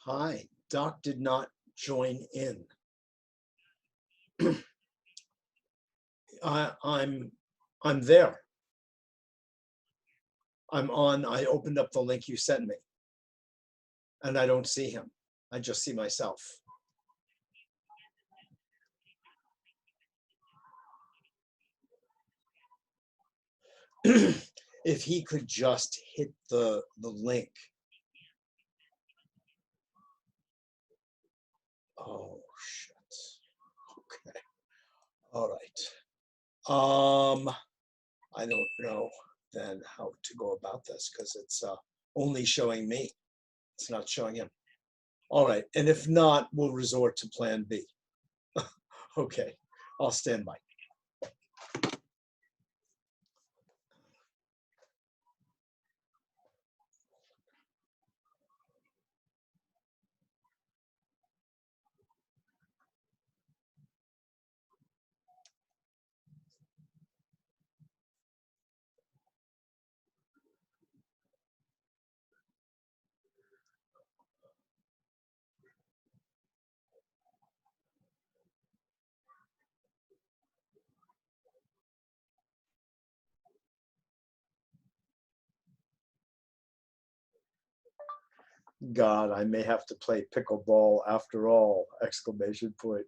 Hi, Doc did not join in. I'm there. I'm on. I opened up the link you sent me, and I don't see him. I just see myself. If he could just hit the link. Oh shit. Okay. All right. I don't know then how to go about this because it's only showing me. It's not showing him. All right. And if not, we'll resort to plan B. Okay. I'll stand by. God, I may have to play pickleball after all! Exclamation point.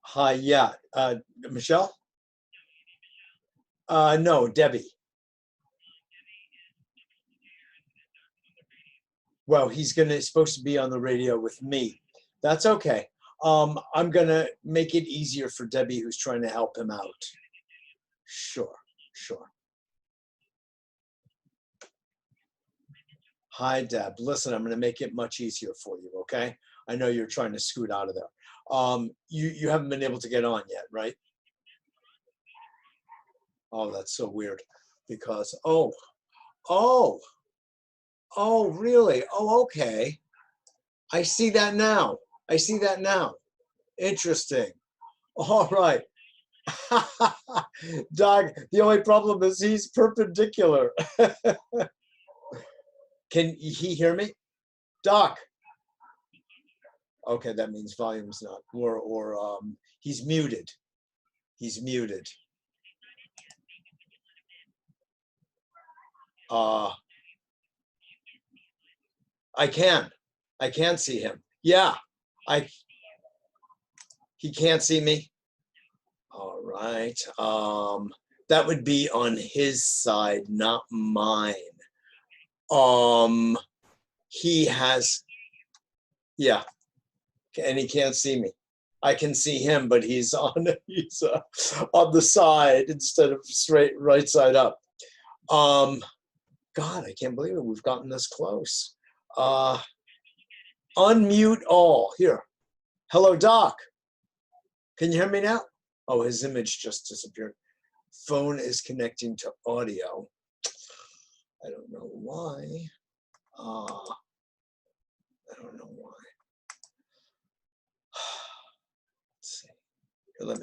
Hi, yeah. Michelle? No, Debbie. Well, supposed to be on the radio with me. That's okay. I'm gonna make it easier for Debbie, who's trying to help him out. Sure, sure. Hi, Deb. Listen, I'm gonna make it much easier for you, okay? I know you're trying to scoot out of there. You haven't been able to get on yet, right? Oh, that's so weird. Because oh, really? Oh, okay. I see that now. I see that now. Interesting. All right. Doc, the only problem is he's perpendicular. Can he hear me? Doc. Okay, that means volume's not, or he's muted. He's muted. I can see him. Yeah, he can't see me. All right. That would be on his side, not mine. He has, yeah, and he can't see me. I can see him, but he's on the side instead of straight right side up. God, I can't believe it. We've gotten this close. Unmute all. Here. Hello, Doc. Can you hear me now? Oh, his image just disappeared. Phone is connecting to audio. I don't know why. I don't know why. Let's see. Let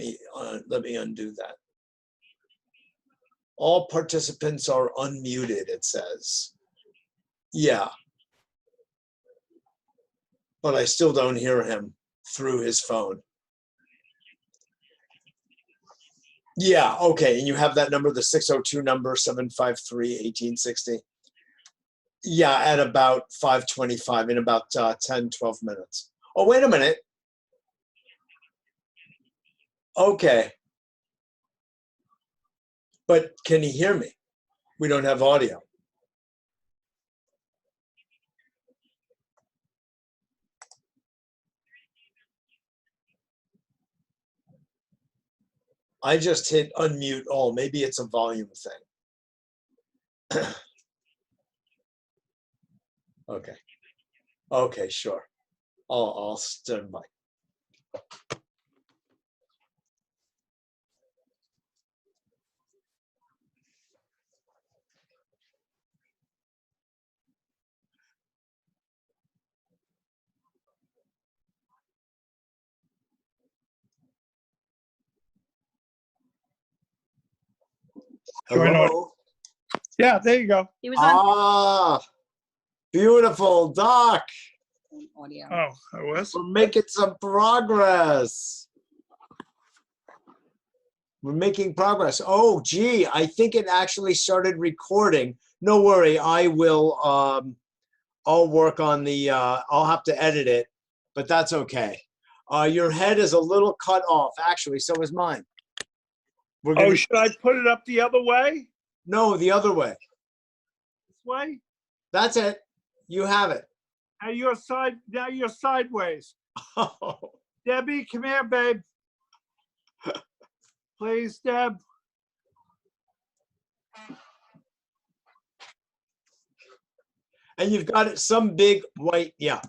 me undo that. All participants are unmuted, it says. Yeah. But I still don't hear him through his phone. Yeah, okay. And you have that number, the 602 number, 753-1860. Yeah, at about 5:25, in about 10, 12 minutes. Oh, wait a minute. Okay. But can he hear me? We don't have audio. I just hit unmute all. Maybe it's a volume thing. Okay. Okay, sure. I'll stand by. Hello. Yeah, there you go. He was on Beautiful, Doc. audio. Oh, I was? We're making some progress. We're making progress. Oh, gee, I think it actually started recording. No worry, I will I'll work on the, I'll have to edit it, but that's okay. Your head is a little cut off, actually, so is mine. We're Oh, gonna, should I put it up the other way? no, the other way. This way? That's it. You have it. Now you're sideways. Debbie, come here, babe. Please, Deb. And you've got it, some big white, yeah.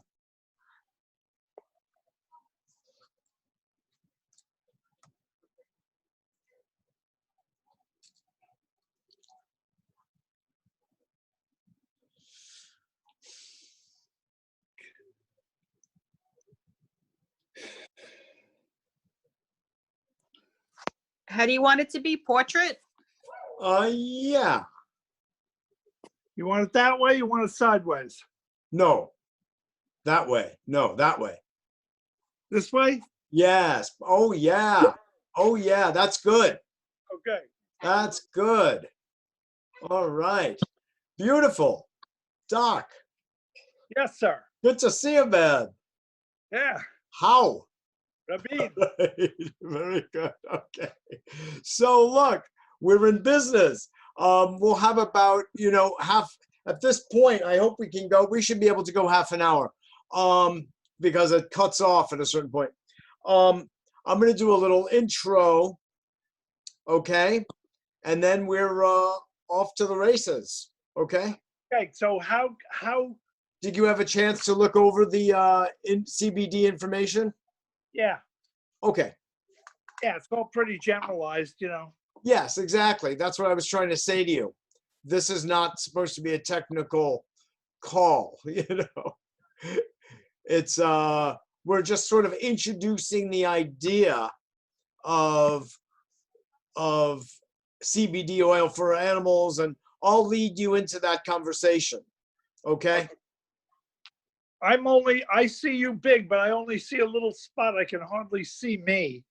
How do you want it to be? Portrait? Yeah. You want it that way? You want it sideways? No, that way. No, that way. This way? Yes. Oh, yeah. Oh, yeah. That's good. Okay. That's good. All right. Beautiful. Doc, Yes, sir. good to see you, man. Yeah. How? Rabin. Very good. Okay. So look, we're in business. We'll have about, half at this point. I hope we can go. We should be able to go half an hour, because it cuts off at a certain point. I'm going to do a little intro, okay, and then we're off to the races. Okay. Okay. So how? Did you have a chance to look over the CBD information? Yeah. Okay. Yeah. It's all pretty generalized, Yes, exactly. That's what I was trying to say to you. This is not supposed to be a technical call, It's we're just sort of introducing the idea of CBD oil for animals, and I'll lead you into that conversation. Okay? I see you big, but I only see a little spot. I can hardly see me,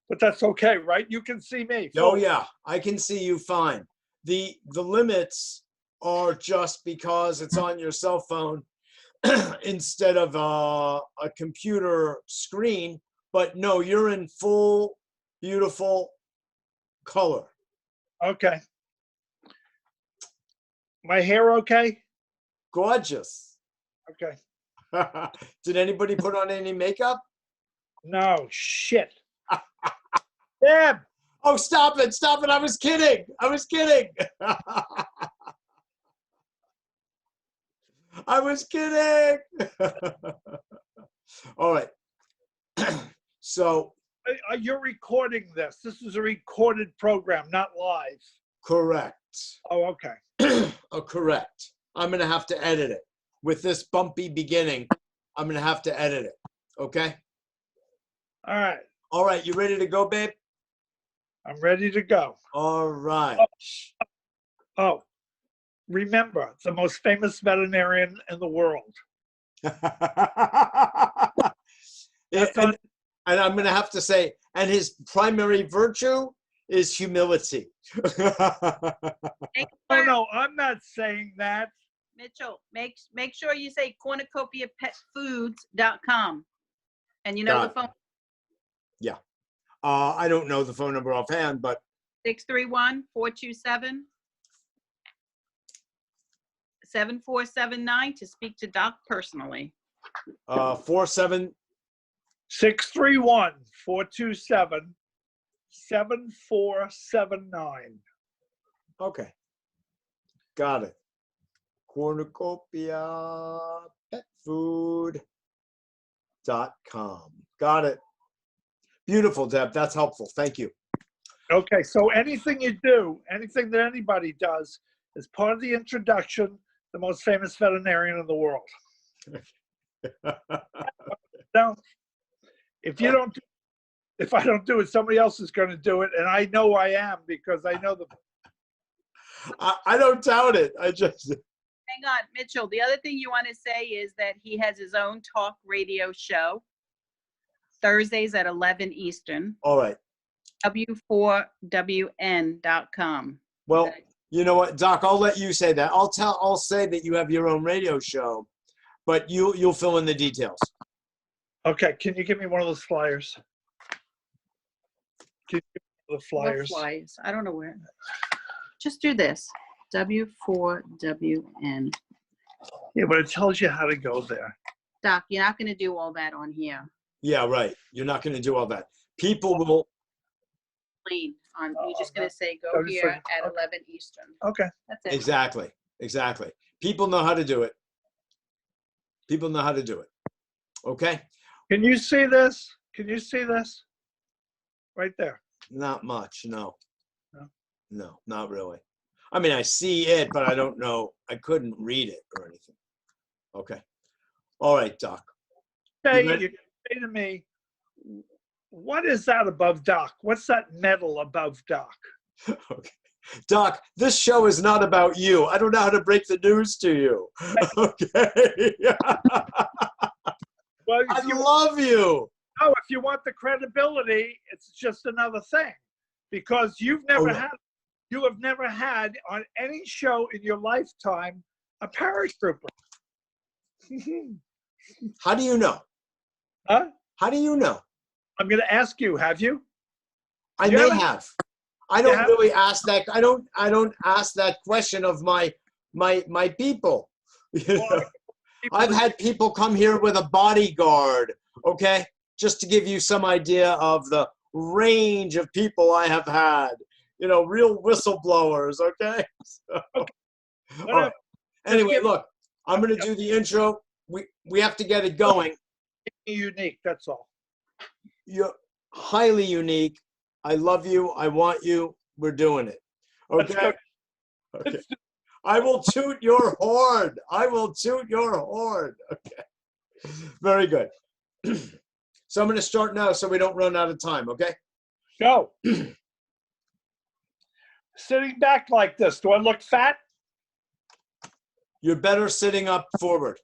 but that's okay, right? You can see me. Oh yeah, I can see you fine. The limits are just because it's on your cell phone instead of a computer screen, but no, you're in full beautiful color. Okay. My hair okay? Gorgeous. Okay. Did anybody put on any makeup? No, shit. Deb! Oh, stop it. Stop it. I was kidding. I was kidding. I was kidding. All right. So, You're recording this. This is a recorded program, not live. correct. Oh, okay. Oh, correct. I'm going to have to edit it. With this bumpy beginning, I'm going to have to edit it. Okay? All right. All right. You ready to go, babe? I'm ready to go. All right. Oh, remember, the most famous veterinarian in the world. and I'm going to have to say, and his primary virtue is humility. Oh, no, I'm not saying that. Mitchell, make sure you say cornucopiapetfoods.com. And you know Got the phone? Yeah. I don't know the phone number offhand, but 631-427-7479 to speak to Doc personally. 47. 631-427-7479. Okay. Got it. cornucopiapetfood.com. Got it. Beautiful, Deb. That's helpful. Thank you. Okay, so anything you do, anything that anybody does, is part of the introduction, the most famous veterinarian in the world. Now, if I don't do it, somebody else is going to do it, and I know I am because I know the. I don't doubt it. I just. Hang on, Mitchell. The other thing you want to say is that he has his own talk radio show, Thursdays at 11 Eastern, All right. w4wn.com. Well, you know what, Doc, I'll let you say that. I'll say that you have your own radio show, but you'll fill in the details. Okay, can you give me one of those flyers? Can you give me one of the What flyers? flyers? I don't know where. Just do this. W4WN. Yeah, but it tells you how to go there. Doc, you're not going to do all that on here. Yeah, right. You're not going to do all that. People will. Plain. You're just going to say, go Oh, just here like- at okay. 11 Eastern. Okay. That's it. Exactly. Exactly. People know how to do it. People know how to do it. Okay? Can you see this? Can you see this? Right there. Not much. No. No? No, not really. I mean, I see it, but I don't know. I couldn't read it or anything. Okay. All right, Doc. Say, You ready? you say to me, what is that above Doc? What's that medal above Doc? Okay. Doc, this show is not about you. I don't know how to break the news to you. Okay. Well, I if you, love you. oh, if you want the credibility, it's just another thing, because you have never had on any show in your lifetime a paratrooper. How do you know? Huh? How do you know? I'm going to ask you, have you? I You may haven't- have. I don't have- really ask that. I don't ask that question of my people. You Well, know? people I've that- had people come here with a bodyguard, okay? Just to give you some idea of the range of people I have had. You know, real whistleblowers, okay? So, all whatever. right. Anyway, give- look, I'm going to do the intro. We have to get it going. Unique, that's all. You're highly unique. I love you. I want you. We're doing it. Let's Okay? go. Okay. I will toot your horn. I will toot your horn. Okay. Very good. So I'm going to start now so we don't run out of time, okay? Go. Sitting back like this, do I look fat? You're better sitting up forward.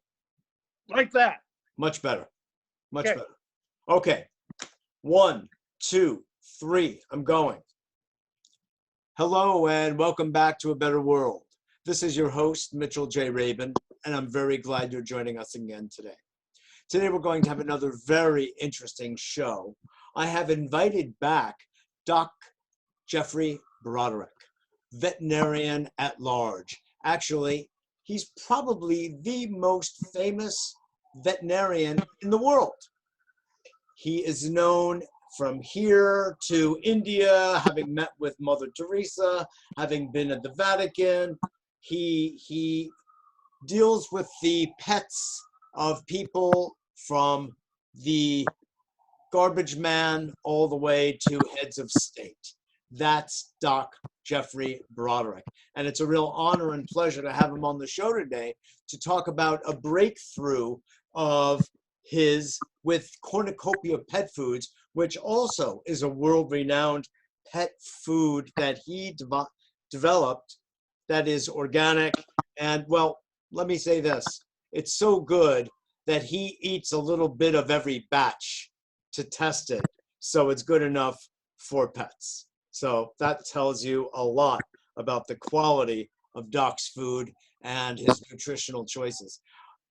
Like that. Much better. Much Okay. better. Okay. 1, 2, 3. I'm going. Hello and welcome back to A Better World. This is your host, Mitchell J. Rabin, and I'm very glad you're joining us again today. Today we're going to have another very interesting show. I have invited back Doc Geoffrey Broderick, veterinarian at large. Actually, he's probably the most famous veterinarian in the world. He is known from here to India, having met with Mother Teresa, having been at the Vatican. He deals with the pets of people from the garbage man all the way to heads of state. That's Doc Geoffrey Broderick. And it's a real honor and pleasure to have him on the show today to talk about a breakthrough of his with Cornucopia Pet Foods, which also is a world-renowned pet food that he developed that is organic. And well, let me say this, it's so good that he eats a little bit of every batch to test it, so it's good enough for pets. So that tells you a lot about the quality of Doc's food and his nutritional choices.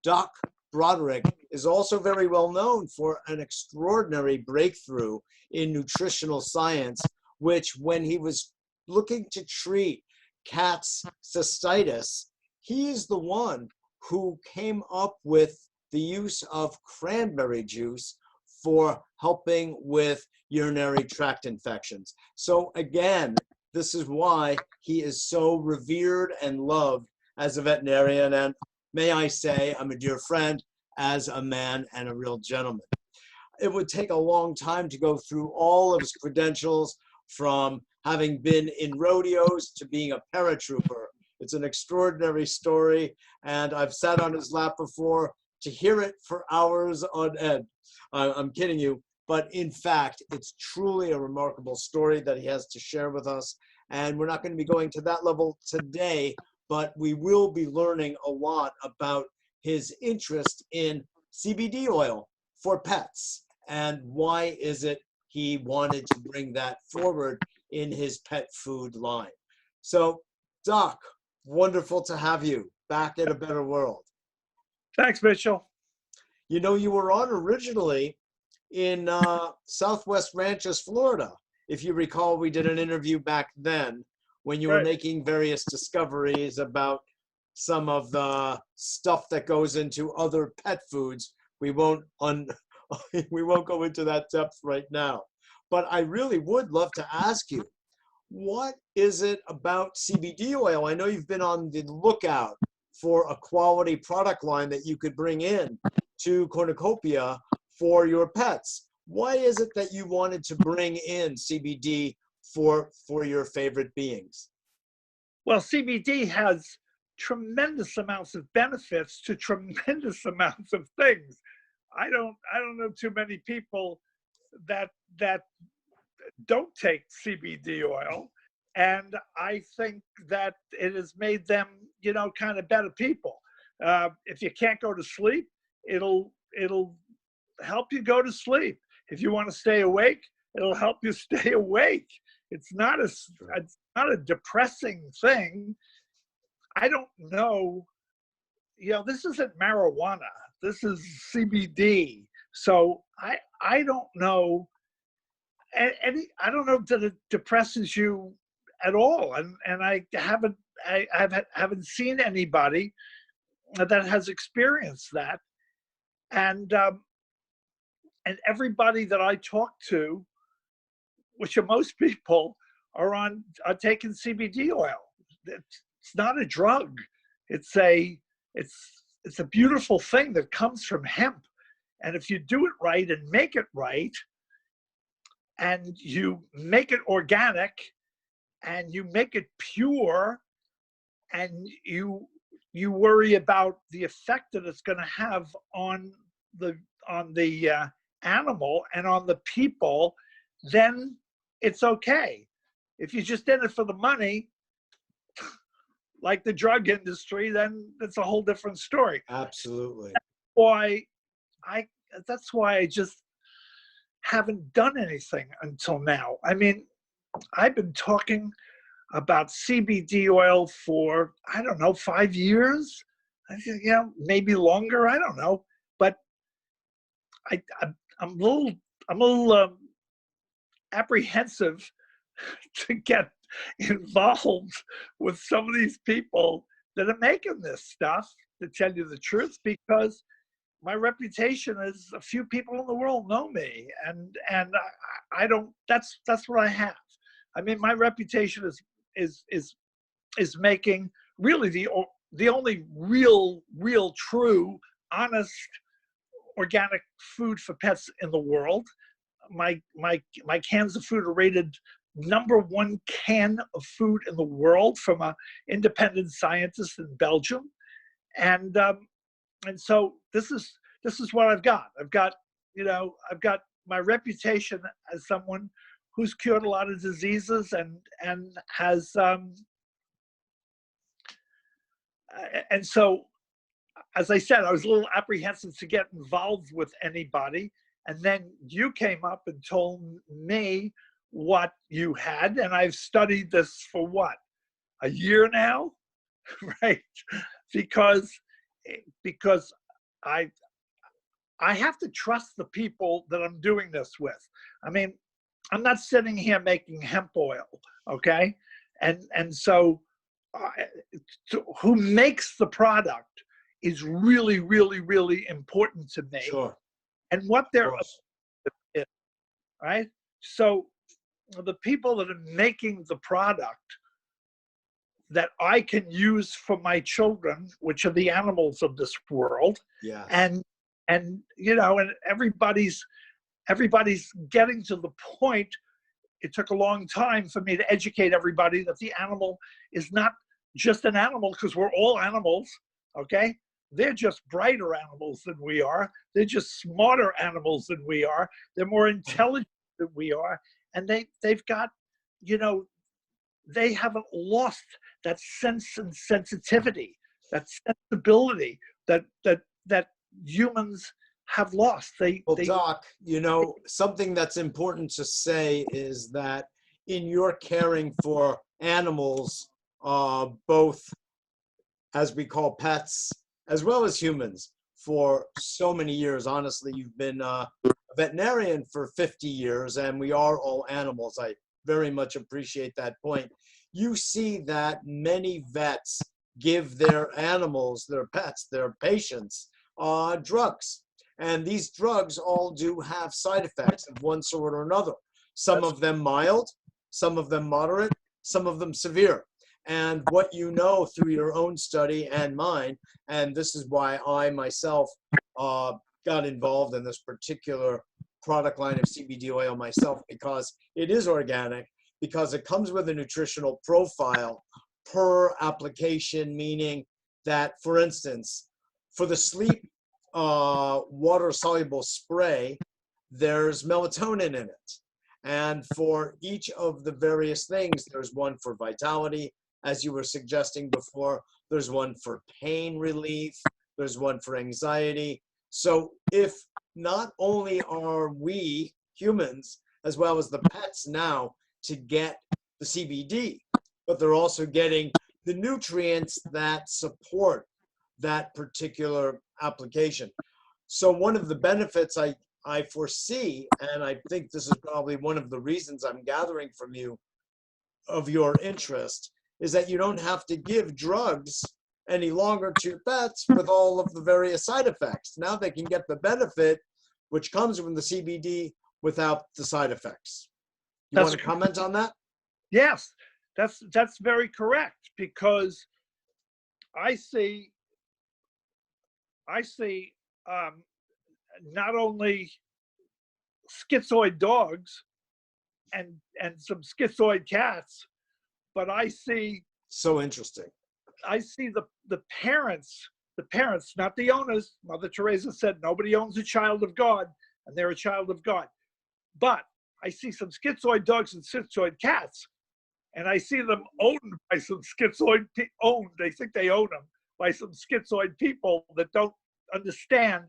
Doc Broderick is also very well known for an extraordinary breakthrough in nutritional science, which when he was looking to treat cats' cystitis, he's the one who came up with the use of cranberry juice for helping with urinary tract infections. So again, this is why he is so revered and loved as a veterinarian, and may I say, I'm a dear friend, as a man and a real gentleman. It would take a long time to go through all of his credentials, from having been in rodeos to being a paratrooper. It's an extraordinary story, and I've sat on his lap before to hear it for hours on end. I'm kidding you, but in fact, it's truly a remarkable story that he has to share with us. And we're not going to be going to that level today, but we will be learning a lot about his interest in CBD oil for pets and why is it he wanted to bring that forward in his pet food line. So, Doc, wonderful to have you back at A Better World. Thanks, Mitchell. You know, you were on originally in Southwest Ranches, Florida. If you recall, we did an interview back then when you were Right. making various discoveries about some of the stuff that goes into other pet foods. We won't we won't go into that depth right now. But I really would love to ask you, what is it about CBD oil? I know you've been on the lookout for a quality product line that you could bring in to Cornucopia for your pets. Why is it that you wanted to bring in CBD for your favorite beings? Well, CBD has tremendous amounts of benefits to tremendous amounts of things. I don't know too many people that don't take CBD oil, and I think that it has made them, kind of better people. If you can't go to sleep, it'll help you go to sleep. If you want to stay awake, it'll help you stay awake. It's not a depressing thing. I don't know. This isn't marijuana. This is CBD. So I don't know. I don't know that it depresses you at all, and I haven't seen anybody that has experienced that, and everybody that I talk to, which are most people, are taking CBD oil. It's not a drug. It's a beautiful thing that comes from hemp, and if you do it right and make it right, and you make it organic, and you make it pure, and you worry about the effect that it's going to have on the animal and on the people, then it's okay. If you're just in it for the money, like the drug industry, then it's a whole different story. Absolutely. That's why I just haven't done anything until now. I mean, I've been talking about CBD oil for, I don't know, 5 years. Maybe longer. I don't know. But I'm a little apprehensive to get involved with some of these people that are making this stuff, to tell you the truth, because my reputation is a few people in the world know me, and I don't. That's what I have. I mean, my reputation is making really the only real true honest organic food for pets in the world. My cans of food are rated #1 can of food in the world from an independent scientist in Belgium, and so this is what I've got. I've got my reputation as someone who's cured a lot of diseases and has and so, as I said, I was a little apprehensive to get involved with anybody. And then you came up and told me what you had, and I've studied this for what, a year now, right? Because I have to trust the people that I'm doing this with. I mean, I'm not sitting here making hemp oil, okay? And so who makes the product is really, really, really important to me. Sure. And what they're is, right? So the people that are making the product that I can use for my children, which are the animals of this world, Yes. and and everybody's getting to the point. It took a long time for me to educate everybody that the animal is not just an animal, because we're all animals, okay? They're just brighter animals than we are. They're just smarter animals than we are. They're more intelligent than we are. And they've got, they haven't lost that sense and sensitivity, that sensibility that humans have lost. Well, Doc, something that's important to say is that in your caring for animals, both as we call pets, as well as humans, for so many years. Honestly, you've been a veterinarian for 50 years, and we are all animals. I very much appreciate that point. You see that many vets give their animals, their pets, their patients, drugs. And these drugs all do have side effects of one sort or another. Some of them mild, some of them moderate, some of them severe. And what you know through your own study and mine, and this is why I myself got involved in this particular product line of CBD oil myself, because it is organic, because it comes with a nutritional profile per application, meaning that, for instance, for the sleep water-soluble spray, there's melatonin in it. And for each of the various things, there's one for vitality, as you were suggesting before, there's one for pain relief, there's one for anxiety. So if not only are we humans, as well as the pets now, to get the CBD, but they're also getting the nutrients that support that particular application. So one of the benefits I foresee, and I think this is probably one of the reasons I'm gathering from you of your interest, is that you don't have to give drugs any longer to your pets with all of the various side effects. Now they can get the benefit which comes from the CBD without the side effects. You want to comment on that? Yes, that's very correct, because I see not only schizoid dogs and some schizoid cats, but I see so interesting. I see the parents, not the owners. Mother Teresa said nobody owns a child of God, and they're a child of God. But I see some schizoid dogs and schizoid cats, and I see them owned by some schizoid they think they own them by some schizoid people that don't understand.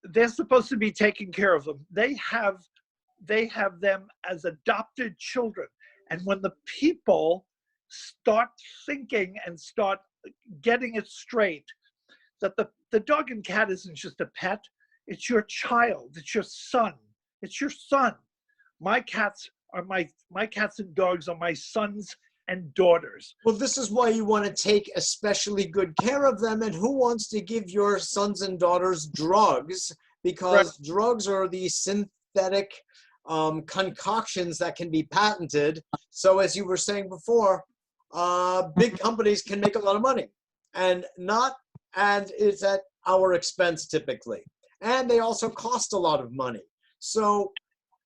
They're supposed to be taking care of them. They have them as adopted children. And when the people start thinking and start getting it straight, that the dog and cat isn't just a pet, it's your child, it's your son. It's your son. My cats and dogs are my sons and daughters. Well, this is why you want to take especially good care of them. And who wants to give your sons and daughters drugs? Because drugs are these synthetic concoctions that can be patented. So as you were saying before, big companies can make a lot of money, and it's at our expense typically. And they also cost a lot of money. So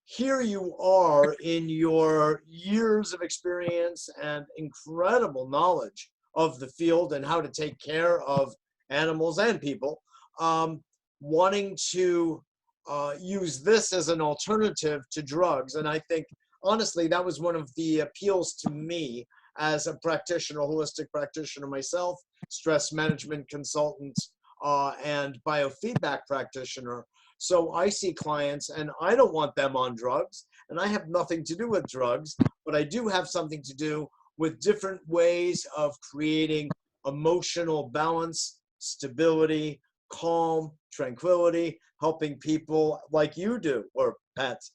here you are in your years of experience and incredible knowledge of the field and how to take care of animals and people, wanting to use this as an alternative to drugs. And I think, honestly, that was one of the appeals to me as a practitioner, holistic practitioner myself, stress management consultant, and biofeedback practitioner. So I see clients and I don't want them on drugs, and I have nothing to do with drugs, but I do have something to do with different ways of creating emotional balance, stability, calm, tranquility, helping people like you do, or pets,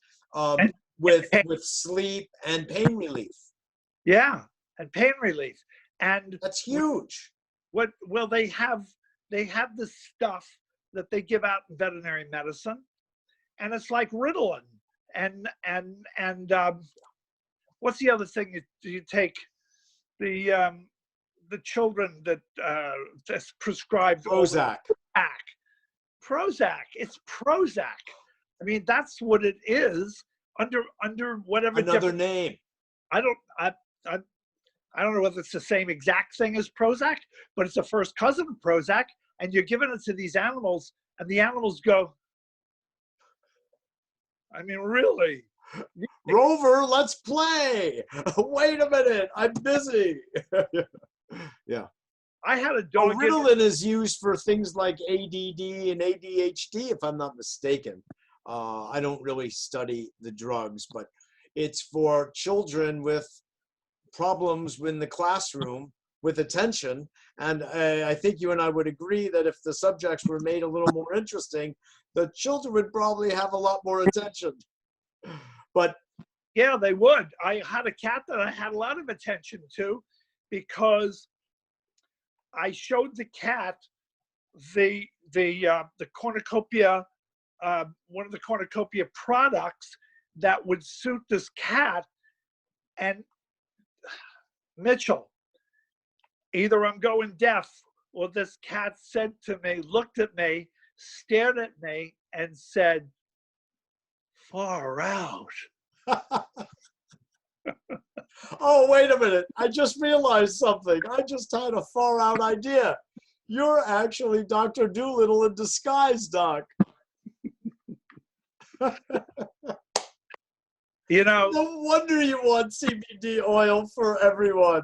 with sleep and pain relief. Yeah, and pain relief. And that's huge. Well, they have this stuff that they give out in veterinary medicine, and it's like Ritalin. And what's the other thing you take? The children that that's prescribed Prozac. Prozac. It's Prozac. I mean, that's what it is under whatever another name. I don't know whether it's the same exact thing as Prozac, but it's a first cousin of Prozac, and you're giving it to these animals, and the animals go, I mean, really? Rover, let's play. Wait a minute, I'm busy. Yeah. I had a dog. Ritalin is used for things like ADD and ADHD, if I'm not mistaken. I don't really study the drugs, but it's for children with problems in the classroom with attention. And I think you and I would agree that if the subjects were made a little more interesting, the children would probably have a lot more attention. But yeah, they would. I had a cat that I had a lot of attention to because I showed the cat the cornucopia, one of the cornucopia products that would suit this cat. And Mitchell, either I'm going deaf, or this cat said to me, looked at me, stared at me, and said, "Far out." oh, wait a minute. I just realized something. I just had a far out idea. You're actually Dr. Doolittle in disguise, Doc. You know, No wonder you want CBD oil for everyone.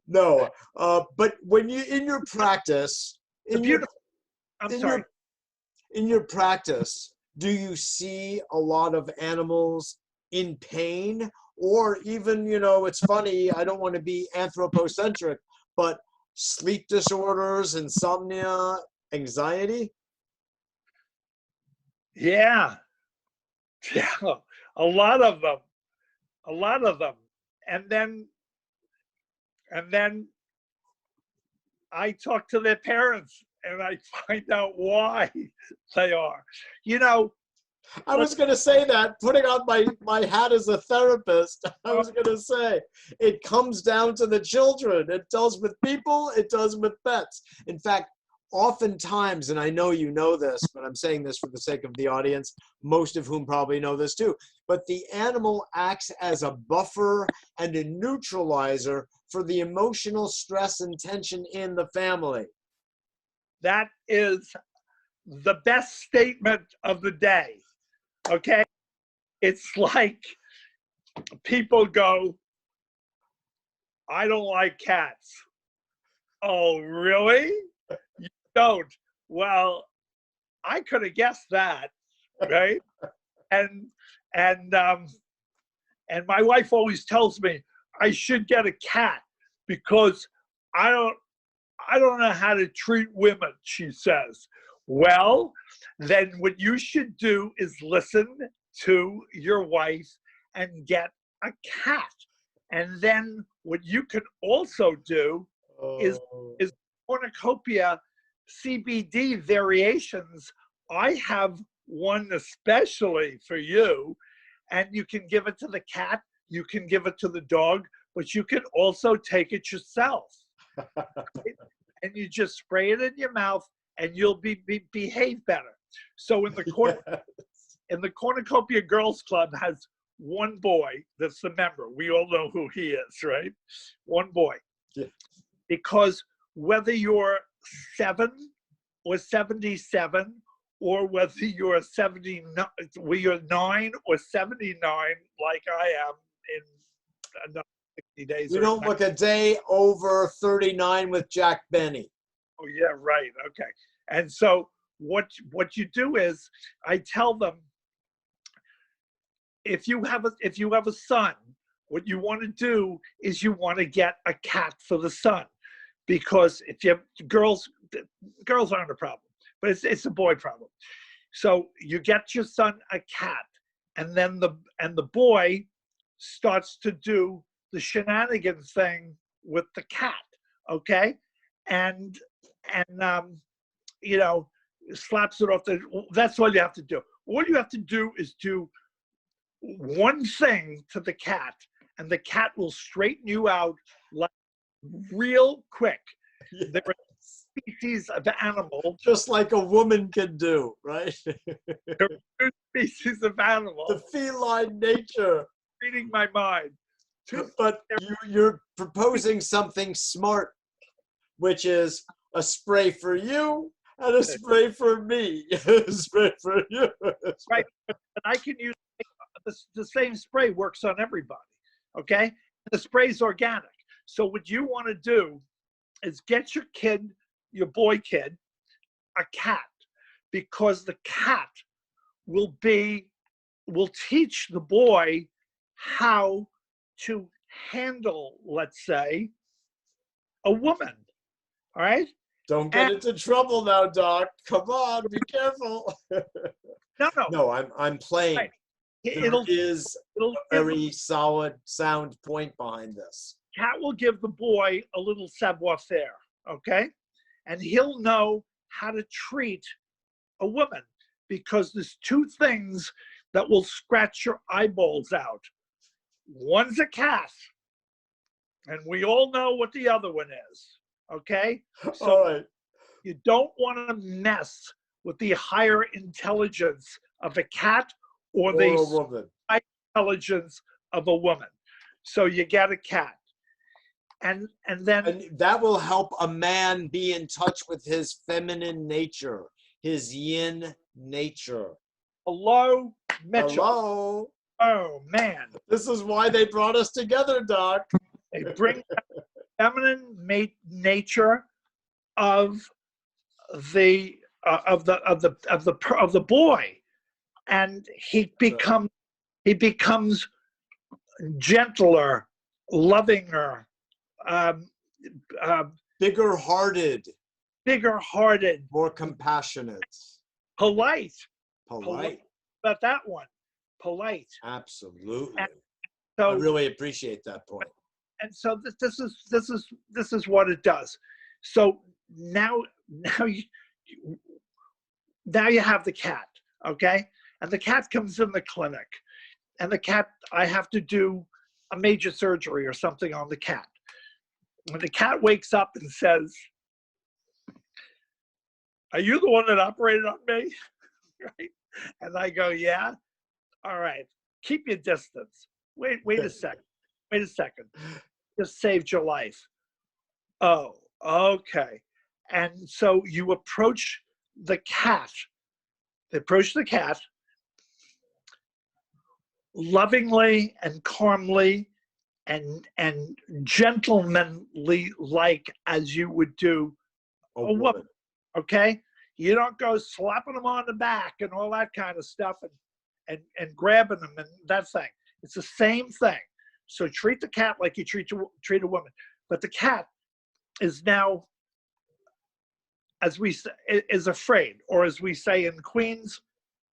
No, but when you in your practice, in your practice, do you see a lot of animals in pain, or even, you know, it's funny, I don't want to be anthropocentric, but sleep disorders, insomnia, anxiety? Yeah, yeah, a lot of them, and then I talk to their parents and I find out why they are. You know, I was going to say that, putting on my hat as a therapist, I was going to say, it comes down to the children. It does with people, it does with pets. In fact, oftentimes, and I know you know this, but I'm saying this for the sake of the audience, most of whom probably know this too, but the animal acts as a buffer and a neutralizer for the emotional stress and tension in the family. that is the best statement of the day. Okay? It's like people go, "I don't like cats." Oh, really? You don't? Well, I could have guessed that, right? And and my wife always tells me I should get a cat because I don't know how to treat women, she says. Well, then what you should do is listen to your wife and get a cat. And then what you can also do is cornucopia CBD variations. I have one especially for you, and you can give it to the cat, you can give it to the dog, but you can also take it yourself. And you just spray it in your mouth and you'll behave better. So in the Cornucopia Girls Club has one boy that's the member. We all know who he is, right? One boy. Yeah. Because whether you're 7 or 77, or whether you're 79, you're 9 or 79, like I am in another 60 days. You don't look a day over 39 with Jack Benny. Oh yeah, right. Okay. And so what you do is I tell them, if you have a son, what you want to do is you want to get a cat for the son, because if you have girls aren't a problem, but it's a boy problem. So you get your son a cat, and then the boy starts to do the shenanigan thing with the cat, okay, and you know, slaps it off that's all you have to do. All you have to do is do one thing to the cat, and the cat will straighten you out like real quick. Yes. There are species of animal, just like a woman can do, right? there are species of animal. The feline nature. Reading my mind. But you're proposing something smart, which is a spray for you and a spray for me. A spray for you. Right, and I can use the same spray works on everybody. Okay, the spray's organic. So what you want to do is get your boy kid, a cat, because the cat will teach the boy how to handle, let's say, a woman. All right? Don't get And- into trouble now, Doc. Come on, be careful. No, no. No, I'm playing. Right. There It'll is give a very solid, sound point behind this. cat will give the boy a little savoir-faire, okay? And he'll know how to treat a woman, because there's two things that will scratch your eyeballs out. One's a cat, and we all know what the other one is, okay? So All right. you don't want to mess with the higher intelligence of a cat or Or the a woman. intelligence of a woman. So you get a cat. And then And that will help a man be in touch with his feminine nature, his yin nature. hello, Mitchell. Hello. Oh man, This is why they brought us together, Doc. they bring the feminine nature of the boy, and he becomes gentler, lovinger, um, Bigger-hearted, bigger-hearted, more compassionate, polite. polite. About that one, polite. Absolutely. And I so, really appreciate that point. and so this is what it does. So now you have the cat, okay? And the cat comes in the clinic, and the cat, I have to do a major surgery or something on the cat. When the cat wakes up and says, "Are you the one that operated on me?" Right? And I go, "Yeah." All right, keep your distance. Wait a second. Wait a second. Just saved your life. Oh, okay. And so you approach the cat. They approach the cat lovingly and calmly and gentlemanly, like as you would do a woman. Okay? You don't go slapping them on the back and all that kind of stuff and grabbing them and that thing. It's the same thing. So treat the cat like you treat a woman. But the cat is now, as we say, is afraid, or as we say in Queens,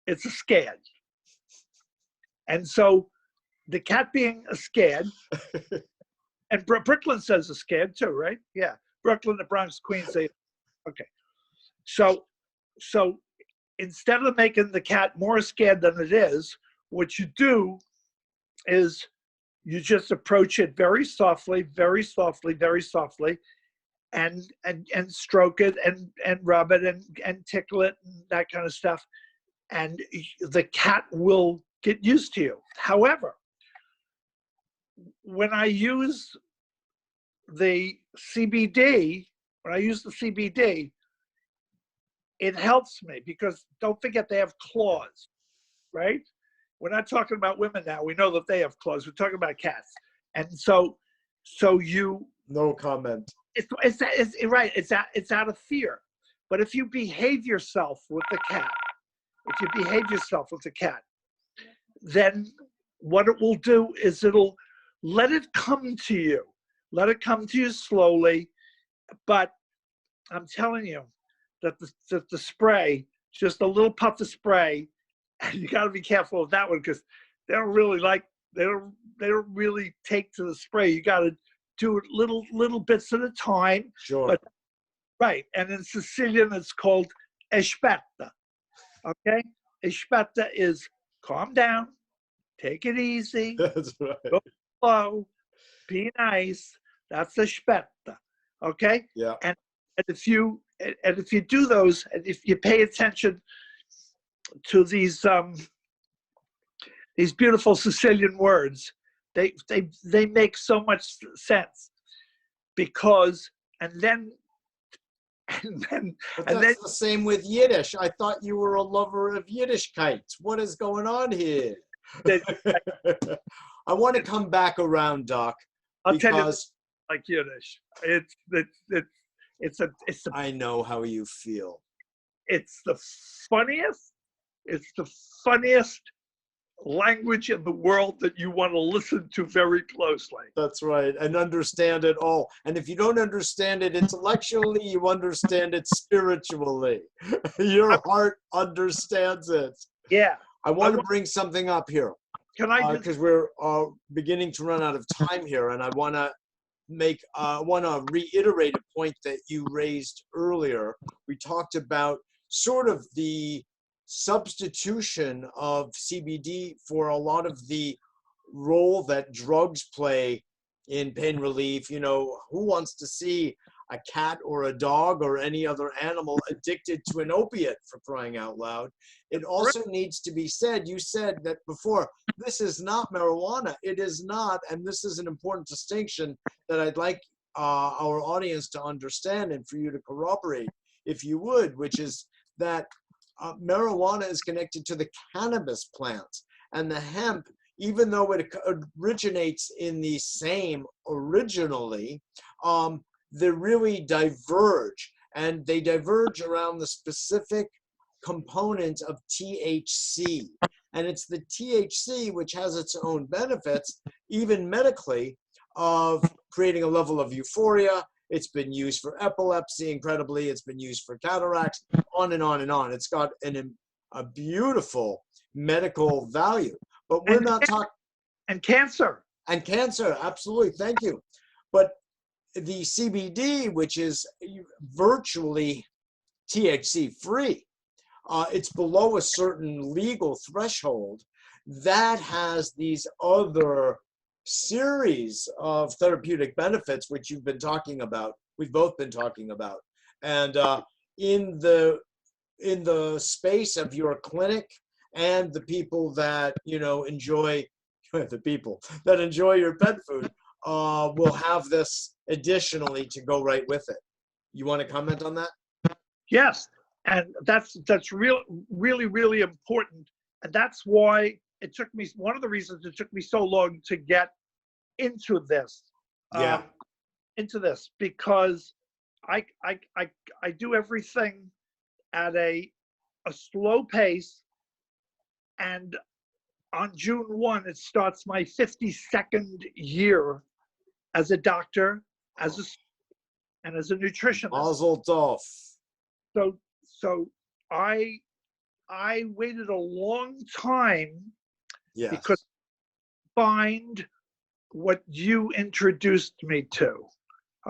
it's scared. And so the cat being scared, and Brooklyn says is scared too, right? Yeah, Brooklyn, the Bronx, Queens, they, okay. So instead of making the cat more scared than it is, what you do is you just approach it very softly, very softly, very softly, and stroke it and rub it and tickle it and that kind of stuff. And the cat will get used to you. However, when I use the CBD, it helps me, because don't forget they have claws, right? We're not talking about women now. We know that they have claws. We're talking about cats. And so you, No comment. it's right. It's out of fear. But if you behave yourself with the cat, then what it will do is it'll let it come to you. Let it come to you slowly. But I'm telling you that the spray, just a little puff of spray, and you got to be careful of that one, because they don't really take to the spray. You got to do it little bits at a time. Sure. But, right. And in Sicilian, it's called aspetta. Okay? Aspetta is calm down, take it easy, That's right. go slow, be nice. That's aspetta. Okay? Yeah. And if you do those, and if you pay attention to these beautiful Sicilian words, they make so much sense, because and then But that's the same with Yiddish. I thought you were a lover of Yiddishkeit. What is going on here? I want to come back around, Doc. I'll tell you, because like Yiddish, it's I know how you feel. it's the funniest language in the world that you want to listen to very closely. That's right. And understand it all. And if you don't understand it intellectually, you understand it spiritually. Your heart understands it. Yeah. I want to bring something up here Can I just, because we're beginning to run out of time here. And I want to reiterate a point that you raised earlier. We talked about sort of the substitution of CBD for a lot of the role that drugs play in pain relief. You know, who wants to see a cat or a dog or any other animal addicted to an opiate, for crying out loud? It also needs to be said, you said that before, this is not marijuana. It is not, and this is an important distinction that I'd like our audience to understand and for you to corroborate, if you would, which is that marijuana is connected to the cannabis plants, and the hemp, even though it originates in the same originally, they really diverge, and they diverge around the specific component of THC. And it's the THC which has its own benefits, even medically, of creating a level of euphoria. It's been used for epilepsy, incredibly. It's been used for cataracts, on and on and on. It's got a beautiful medical value. But we're not talking... And cancer. And cancer, absolutely. Thank you. But the CBD, which is virtually THC free, it's below a certain legal threshold that has these other series of therapeutic benefits, which you've been talking about. We've both been talking about. And in the space of your clinic and the people that, you know, enjoy the people that enjoy your pet food will have this additionally to go right with it. You want to comment on that? Yes, and that's really important, and that's why it took me. One of the reasons it took me so long to get into this. Because I do everything at a slow pace, and on June 1, it starts my 52nd year as a doctor, as a nutritionist. Mazel tov. So I waited a long time, yes, because find what you introduced me to,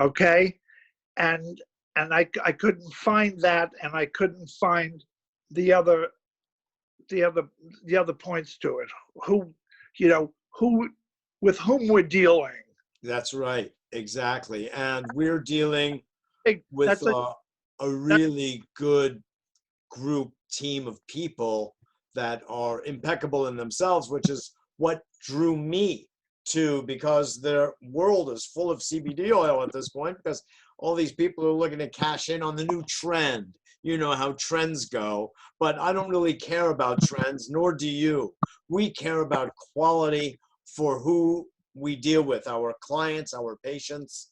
okay, and I couldn't find that, and I couldn't find the other points to it. With whom we're dealing. That's right, exactly. And we're dealing with That's a really good group team of people that are impeccable in themselves, which is what drew me to, because their world is full of CBD oil at this point, because all these people are looking to cash in on the new trend. You know how trends go, but I don't really care about trends, nor do you. We care about quality for who we deal with, our clients, our patients.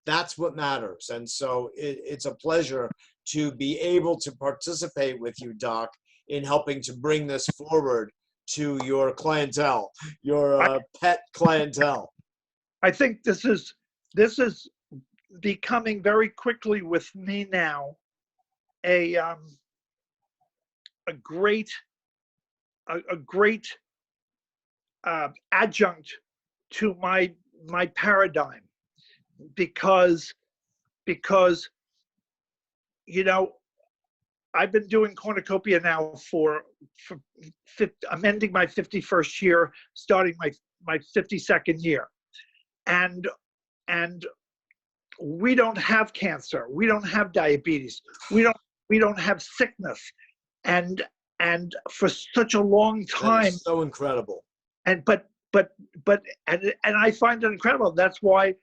That's what matters. And so it's a pleasure to be able to participate with you, Doc, in helping to bring this forward to your clientele, your pet clientele. I think this is becoming very quickly with me now a great adjunct to my paradigm, because you know, I've been doing cornucopia now for I'm ending my 51st year, starting my 52nd year, and we don't have cancer, we don't have diabetes, we don't have sickness, and for such a long time. That is so incredible. And but I find it incredible. That's why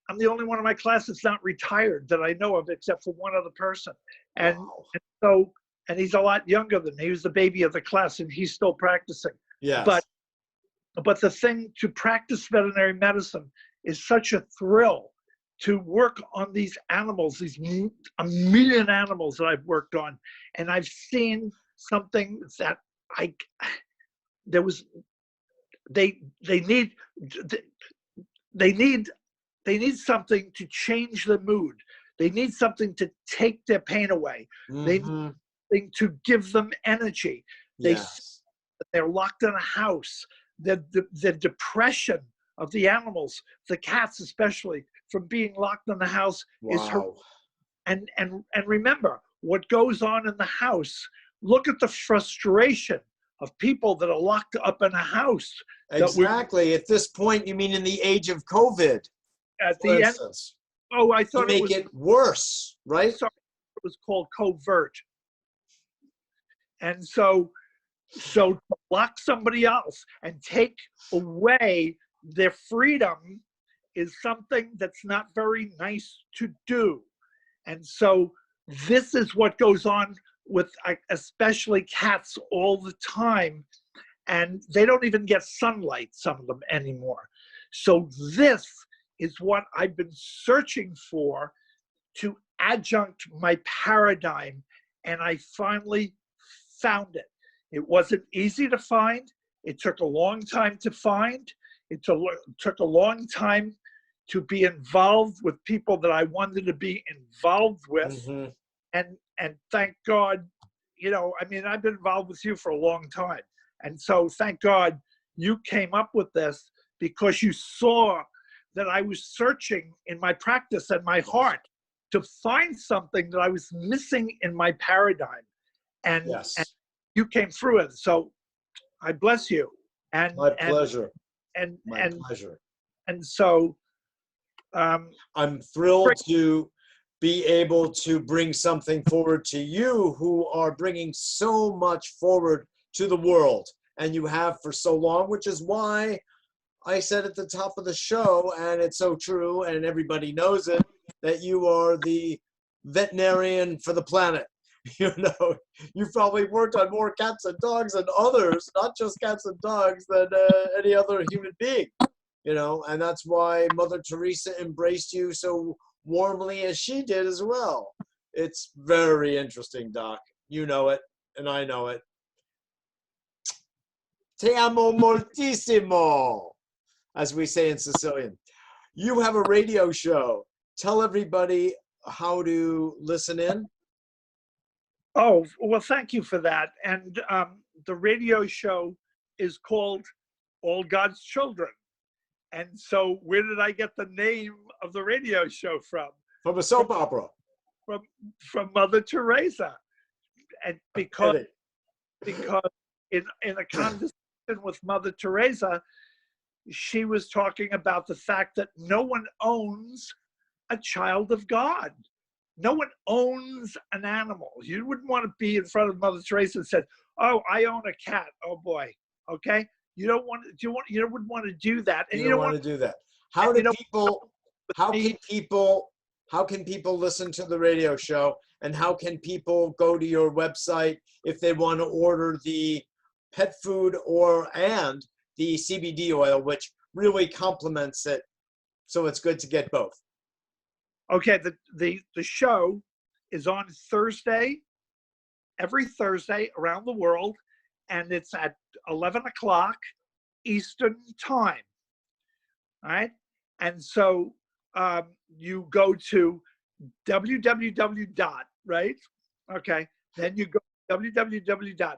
I'm the only one in my class that's not retired that I know of, except for one other person. And, wow. and he's a lot younger than me. He was the baby of the class, and he's still practicing. Yes. But the thing to practice veterinary medicine is such a thrill, to work on these animals, these a million animals that I've worked on, and I've seen something that there was they need they need they need something to change the mood. They need something to take their pain away. They need Mhm. something to give them energy. They Yes. they're locked in a house. The depression of the animals, the cats especially, from being locked in the house is horrific. Wow. And remember what goes on in the house. Look at the frustration of people that are locked up in a house. That we Exactly. At this point, you mean in the age of COVID, at for the end. instance, Oh, I to thought it make was. it worse, right? Sorry, it was called covert. And so to lock somebody else and take away their freedom is something that's not very nice to do. And so this is what goes on with especially cats all the time. And they don't even get sunlight, some of them anymore. So this is what I've been searching for to adjunct my paradigm. And I finally found it. It wasn't easy to find. It took a long time to find. It took a long time to be involved with people that I wanted to be involved with. Mm-hmm. And thank God, I mean, I've been involved with you for a long time. And so thank God you came up with this, because you saw that I was searching in my practice and my heart to find something that I was missing in my paradigm. And you came through it. So I bless you. And my pleasure. And my pleasure. And so I'm thrilled to be able to bring something forward to you who are bringing so much forward to the world, and you have for so long, which is why I said at the top of the show, and it's so true, and everybody knows it, that you are the veterinarian for the planet. You've probably worked on more cats and dogs than others, not just cats and dogs, than any other human being. And that's why Mother Teresa embraced you so warmly as she did as well. It's very interesting, Doc. You know it, and I know it. Te amo moltissimo, as we say in Sicilian. You have a radio show. Tell everybody how to listen in. Oh, well, thank you for that. And the radio show is called All God's Children. And so where did I get the name of the radio show from? From a soap opera. From Mother Teresa. And because in a conversation with Mother Teresa, she was talking about the fact that no one owns a child of God. No one owns an animal. You wouldn't want to be in front of Mother Teresa and say, "Oh, I own a cat." Oh boy. Okay. You wouldn't want to do that. And you don't want to do that. How can people listen to the radio show, and how can people go to your website if they want to order the pet food and the CBD oil, which really complements it? So it's good to get both. Okay, the show is on Thursday, every Thursday around the world, and it's at 11 o'clock Eastern time. All right, and so you go to www. Right? Okay, then you go www.w4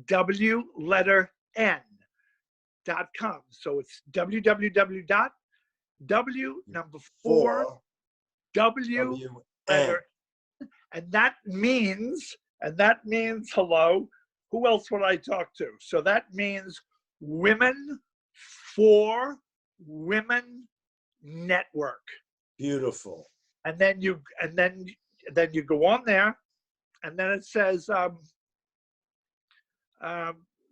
W letter N.com. So it's www.w4 W letter N. And that means hello. Who else would I talk to? So that means Women for Women Network. Beautiful. And then you go on there, and then it says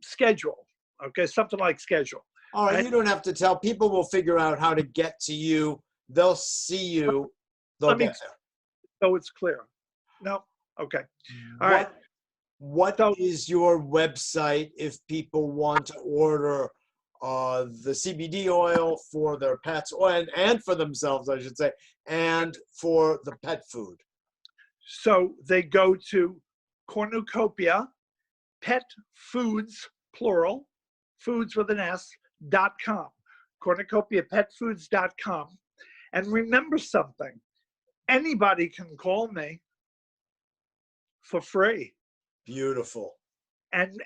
schedule. Okay, something like schedule. All right, you don't have to tell. People will figure out how to get to you. They'll see you. They'll get there. So it's clear. No? Okay. All right. What is your website if people want to order the CBD oil for their pets, and for themselves, I should say, and for the pet food? So they go to Cornucopia, pet foods, plural, foods with an S.com. Cornucopiapetfoods.com. And remember something, anybody can call me for free Beautiful. and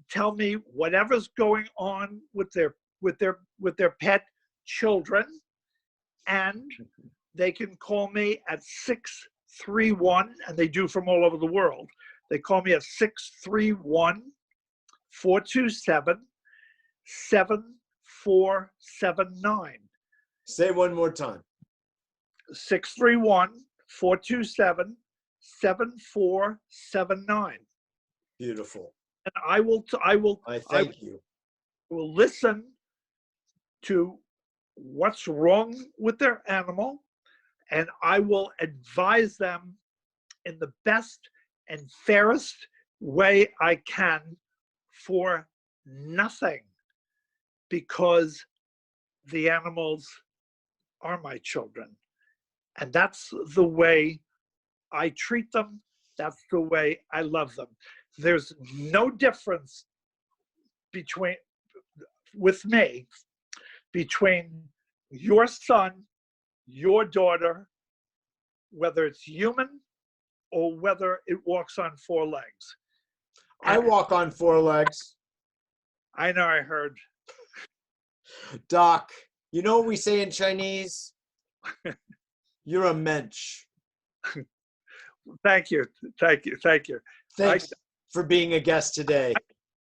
tell me whatever's going on with their pet children, and they can call me at 631, and they do from all over the world. They call me at 631-427-7479. Say one more time. 631-427-7479. Beautiful. And I thank you. will listen to what's wrong with their animal, and I will advise them in the best and fairest way I can for nothing, because the animals are my children. And that's the way I treat them. That's the way I love them. There's no difference with me between your son, your daughter, whether it's human or whether it walks on four legs. I walk on four legs. I know, I heard. Doc, you know what we say in Chinese? You're a mensch. Thank you. Thanks for being a guest today.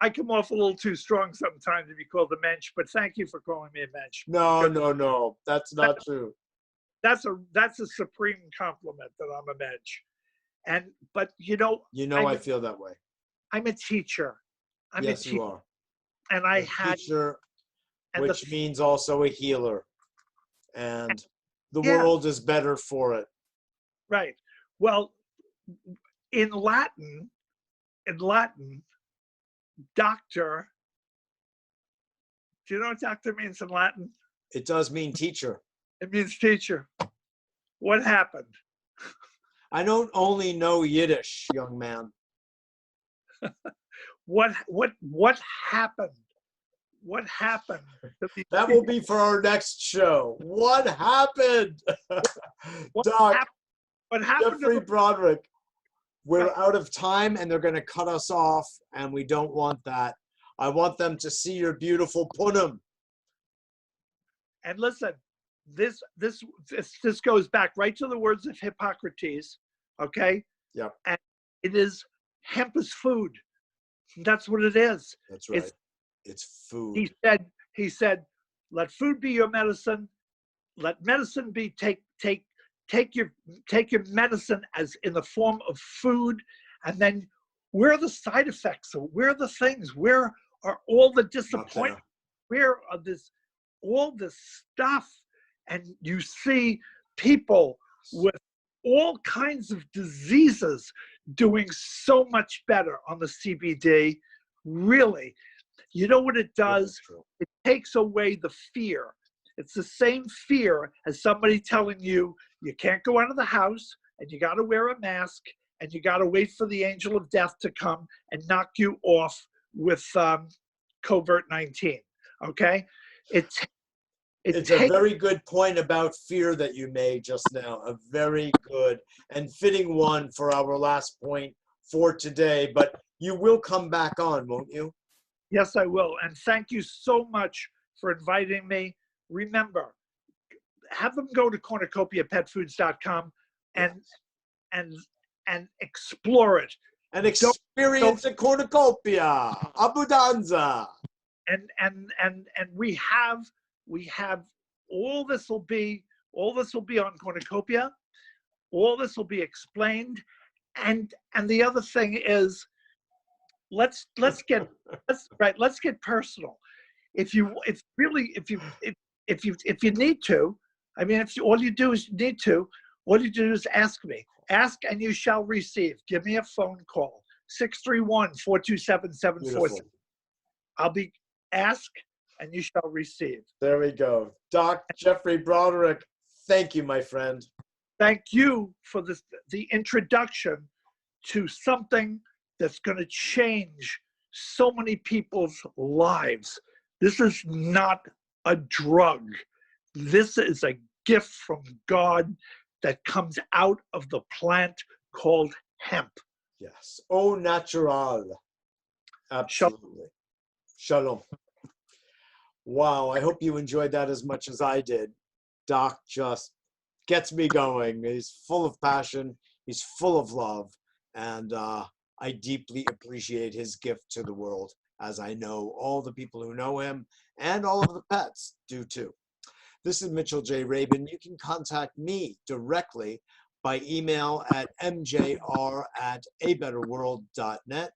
I come off a little too strong sometimes to be called a mensch, but thank you for calling me a mensch. No, that's not true. That's a supreme compliment that I'm a mensch. But I feel that way. I'm a teacher. Yes, you are. And I had teacher, which means also a healer, and the world is better for it. Right. Well, in Latin, doctor. Do you know what doctor means in Latin? It does mean teacher. It means teacher. What happened? I don't only know Yiddish, young man. What happened? What happened? That will be for our next show. What happened? Doc, what happened? Geoffrey Broderick, we're out of time and they're going to cut us off, and we don't want that. I want them to see your beautiful punim. And listen, this goes back right to the words of Hippocrates, okay? Yeah. And it is, hemp is food. That's what it is. That's right. It's food. He said, let food be your medicine. Let medicine be take your medicine as in the form of food, and then where are the side effects? So where are the things? Where are all the disappointment? Where are all this stuff? And you see people with all kinds of diseases doing so much better on the CBD. Really, you know what it does? It takes away the fear. It's the same fear as somebody telling you can't go out of the house, and you got to wear a mask, and you got to wait for the angel of death to come and knock you off with COVID-19. Okay? It's a very good point about fear that you made just now. A very good and fitting one for our last point for today. But you will come back on, won't you? Yes, I will. And thank you so much for inviting me. Remember, have them go to cornucopiapetfoods.com and explore it. And experience a cornucopia, abundanza. And we have all this will be on Cornucopia. All this will be explained. And the other thing is, let's get personal. If you need to, I mean, all you do is ask me. Ask and you shall receive. Give me a phone call, 631-427-7476. I'll be ask and you shall receive. There we go. Doc Geoffrey Broderick, thank you, my friend. Thank you for the introduction to something that's going to change so many people's lives. This is not a drug. This is a gift from God that comes out of the plant called hemp. Yes. Au natural. Absolutely. Shalom. Wow. I hope you enjoyed that as much as I did. Doc just gets me going. He's full of passion. He's full of love. And I deeply appreciate his gift to the world, as I know all the people who know him and all of the pets do too. This is Mitchell J. Rabin. You can contact me directly by email at mjr@abetterworld.net,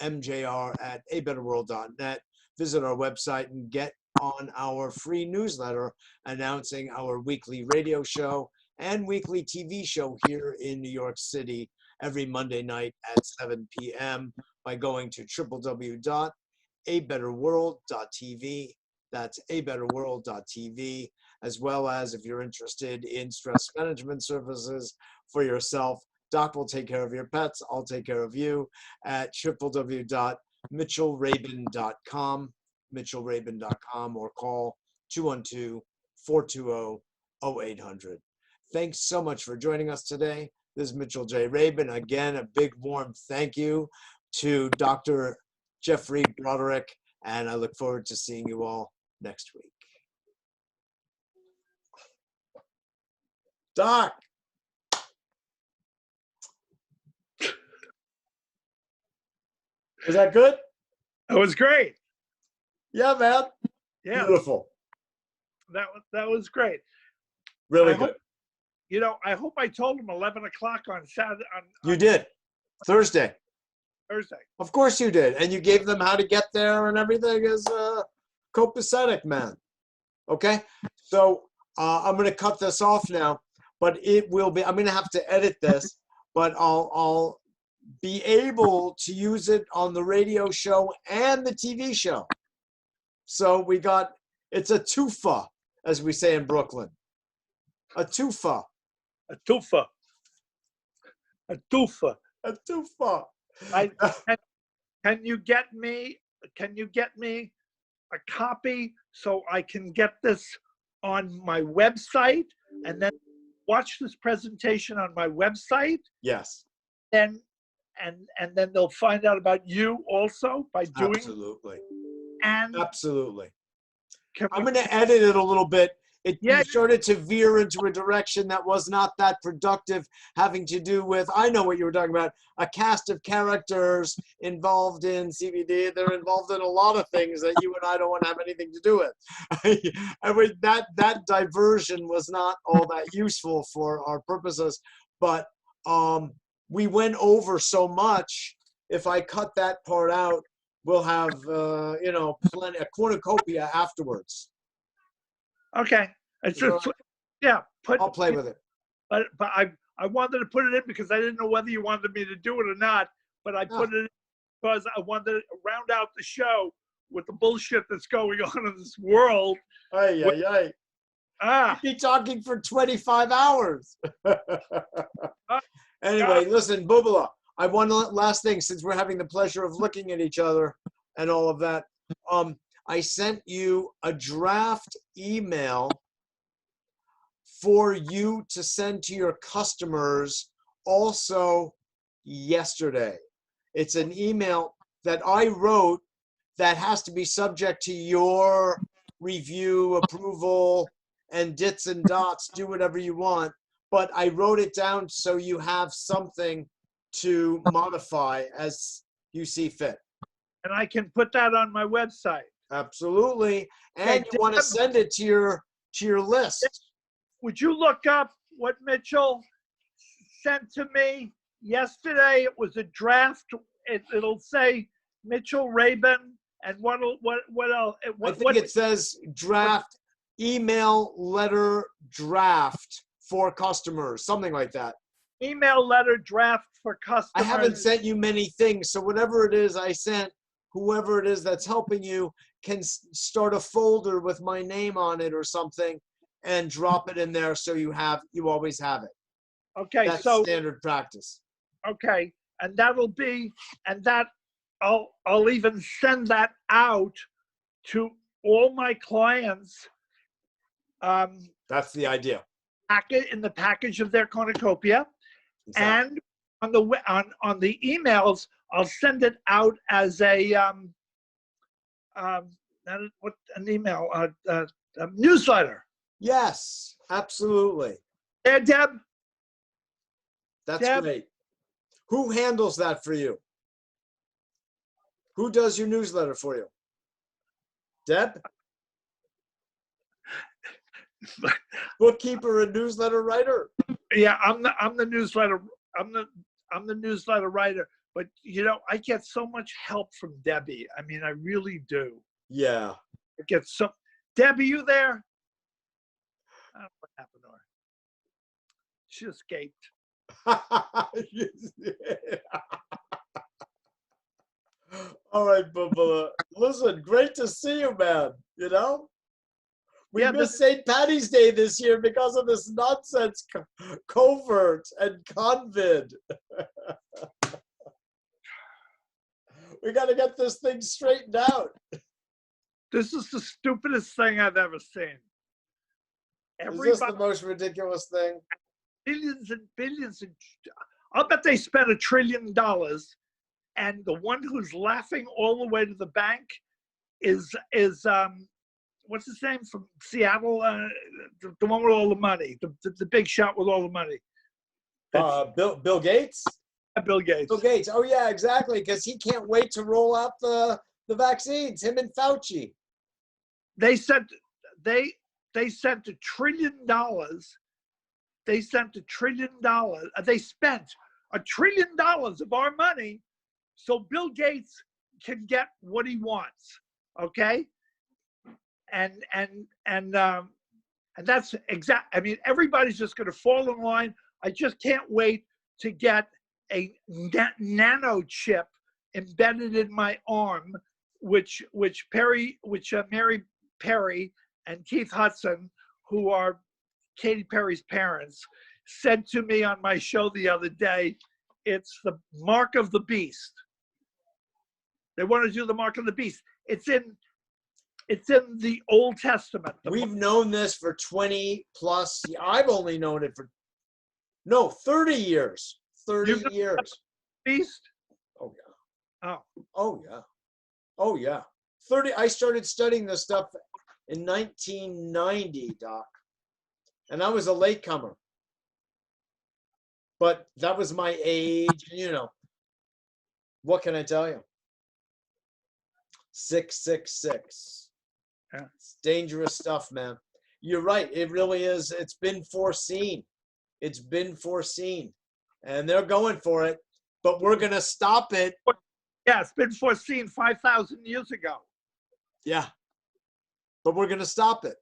mjr@abetterworld.net. Visit our website and get on our free newsletter announcing our weekly radio show and weekly TV show here in New York City every Monday night at 7 p.m. by going to www.abetterworld.tv. That's abetterworld.tv, as well as if you're interested in stress management services for yourself. Doc will take care of your pets. I'll take care of you at www.mitchellrabin.com, mitchellrabin.com, or call 212-420-0800. Thanks so much for joining us today. This is Mitchell J. Rabin. Again, a big warm thank you to Dr. Geoffrey Broderick, and I look forward to seeing you all next week. Doc. Was that good? That was great. Yeah, man. Yeah, Beautiful. that was great. Really I good. hope, I hope I told him 11 o'clock on Saturday. You did. Thursday. Thursday. Of course you did. And you gave them how to get there and everything is copacetic, man. Okay? So I'm going to cut this off now, but it will be, I'm going to have to edit this, but I'll be able to use it on the radio show and the TV show. So it's a twofa, as we say in Brooklyn. A twofa. A tufa. A tufa. A twofa. Can you get me a copy so I can get this on my website and then watch this presentation on my website? Yes. And then they'll find out about you also by doing. Absolutely. And absolutely. I'm we- going to edit it a little bit. Yeah. You started to veer into a direction that was not that productive, having to do with, I know what you were talking about, a cast of characters involved in CBD. They're involved in a lot of things that you and I don't want to have anything to do with. I mean, that diversion was not all that useful for our purposes, but we went over so much. If I cut that part out, we'll have, plenty, a cornucopia afterwards. Okay. It's just, yeah. I'll play with it. But I wanted to put it in because I didn't know whether you wanted me to do it or not. But I put it in because I wanted to round out the show with the bullshit that's going on in this world. You'd be talking for 25 hours. Anyway, listen, Bubala, I want last thing, since we're having the pleasure of looking at each other and all of that. I sent you a draft email for you to send to your customers also yesterday. It's an email that I wrote that has to be subject to your review, approval, and dits and dots. Do whatever you want. But I wrote it down so you have something to modify as you see fit. And I can put that on my website. Absolutely. And you want to send it to your list. Would you look up what Mitchell sent to me yesterday? It was a draft. It'll say Mitchell Rabin and what else? I think it says draft, email letter draft for customers, something like that. Email letter draft for customers. I haven't sent you many things, so whatever it is I sent, whoever it is that's helping you can start a folder with my name on it or something and drop it in there so you always have it. Okay, That's so standard practice. okay, and that'll be, and that I'll even send that out to all my clients. That's the idea. In the package of their cornucopia, Exactly. and on the emails, I'll send it out as a what an email a newsletter. Yes, absolutely. There, Deb. That's Deb? great. Who handles that for you? Who does your newsletter for you? Deb? Bookkeeper and newsletter writer? Yeah, I'm the newsletter. I'm the newsletter writer. But you know, I get so much help from Debbie. I mean, I really do. Yeah. I get so. Debbie, you there? What happened to her? She escaped. All right, Bubba. Listen, great to see you, man. You know? We missed St. Patty's Day this year because of this nonsense covert and convid. We got to get this thing straightened out. This is the stupidest thing I've ever seen. Is this the most ridiculous thing? Billions and billions. I'll bet they spent $1 trillion. And the one who's laughing all the way to the bank is what's his name from Seattle? The one with all the money, the big shot with all the money. Bill Gates? Bill Gates. Bill Gates. Oh yeah, exactly. Because he can't wait to roll out the vaccines. Him and Fauci. They sent $1 trillion. They sent $1 trillion. They spent $1 trillion of our money so Bill Gates can get what he wants. Okay. And that's exact. I mean, everybody's just going to fall in line. I just can't wait to get a nano chip embedded in my arm, which Mary Perry and Keith Hudson, who are Katy Perry's parents, said to me on my show the other day. It's the mark of the beast. They want to do the mark of the beast. It's in the Old Testament. We've known this for 20 plus. I've only known it for 30 years. 30 years. Beast? Oh yeah. Oh. Oh yeah. Oh yeah. 30. I started studying this stuff in 1990, Doc, and I was a latecomer. But that was my age. You know. What can I tell you? 666. Yeah. It's dangerous stuff, man. You're right. It really is. It's been foreseen. It's been foreseen. And they're going for it, but we're going to stop it. Yeah, it's been foreseen 5,000 years ago. Yeah. But we're going to stop it.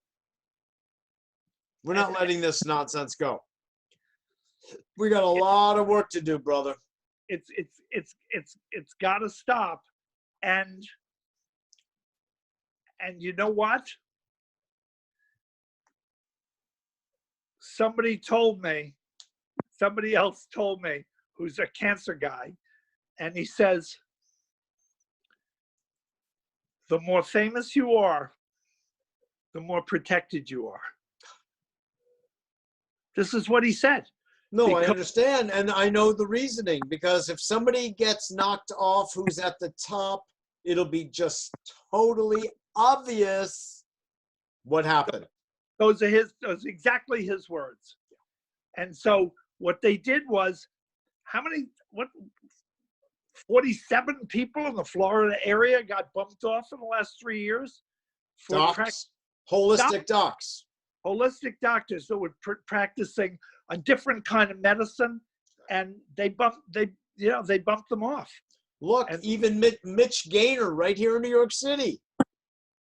We're not letting this nonsense go. We got a lot of work to do, brother. It's got to stop. And you know what? Somebody else told me, who's a cancer guy, and he says, the more famous you are, the more protected you are. This is what he said. No, I understand. And I know the reasoning, because if somebody gets knocked off who's at the top, it'll be just totally obvious what happened. Those are exactly his words. And so what they did was, 47 people in the Florida area got bumped off in the last 3 years? Docs, holistic docs. Holistic doctors that were practicing a different kind of medicine, and they bumped them off. Look, even Mitch Gaynor right here in New York City.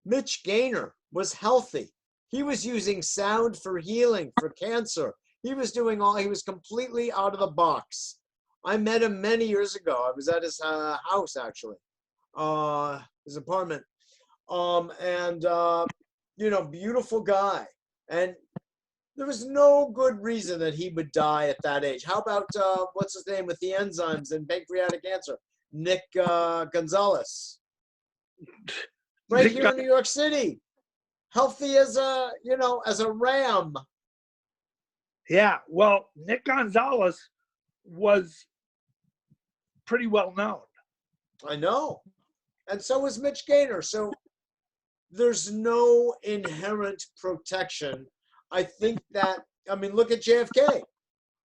Mitch Gaynor was healthy. He was using sound for healing, for cancer. He was completely out of the box. I met him many years ago. I was at his house, actually. his apartment. Beautiful guy. And there was no good reason that he would die at that age. How about, what's his name with the enzymes and pancreatic cancer? Nick Gonzalez. Right here in New York City. Healthy as a ram. Yeah, well, Nick Gonzalez was pretty well known. I know. And so was Mitch Gaynor. So there's no inherent protection. I think that, look at JFK.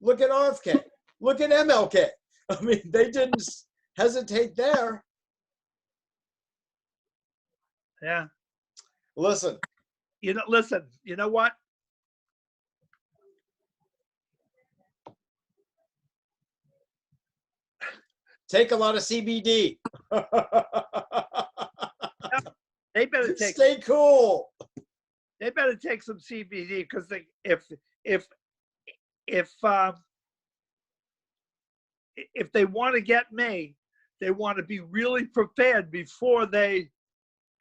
Look at RFK. Look at MLK. They didn't hesitate there. Yeah. Listen. You know what? Take a lot of CBD. They better stay cool. They better take some CBD because if they want to get me, they want to be really prepared before they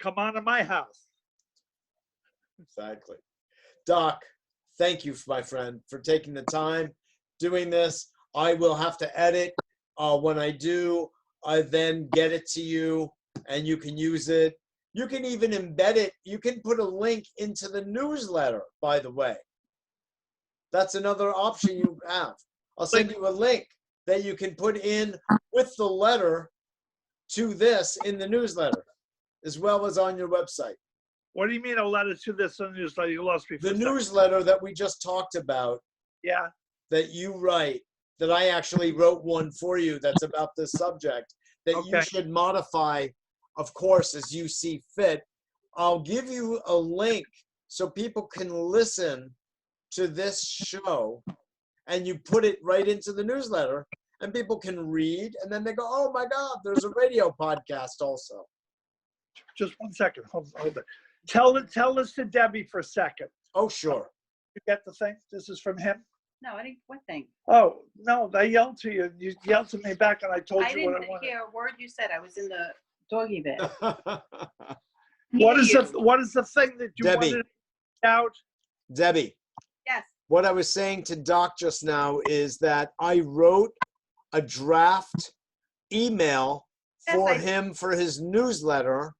come onto my house. Exactly. Doc, thank you, my friend, for taking the time doing this. I will have to edit. When I do, I then get it to you and you can use it. You can even embed it. You can put a link into the newsletter, by the way. That's another option you have. I'll send you a link that you can put in with the letter to this in the newsletter, as well as on your website. What do you mean a letter to this in the newsletter? You lost me for the newsletter that we just talked about. Yeah. That you write, that I actually wrote one for you that's about this subject, that you should modify, of course, as you see fit. I'll give you a link so people can listen to this show, and you put it right into the newsletter, and people can read, and then they go, oh my God, there's a radio podcast also. Just 1 second. Hold it. Tell this to Debbie for a second. Oh, sure. You get the thing? This is from him? No, I didn't. What thing? Oh, no, they yelled to you. You yelled to me back, and I told you what I wanted. I didn't hear a word you said. I was in the doggy bed. What is the thing that you Debbie, wanted out? Debbie. Yes. What I was saying to Doc just now is that I wrote a draft email for him for his newsletter,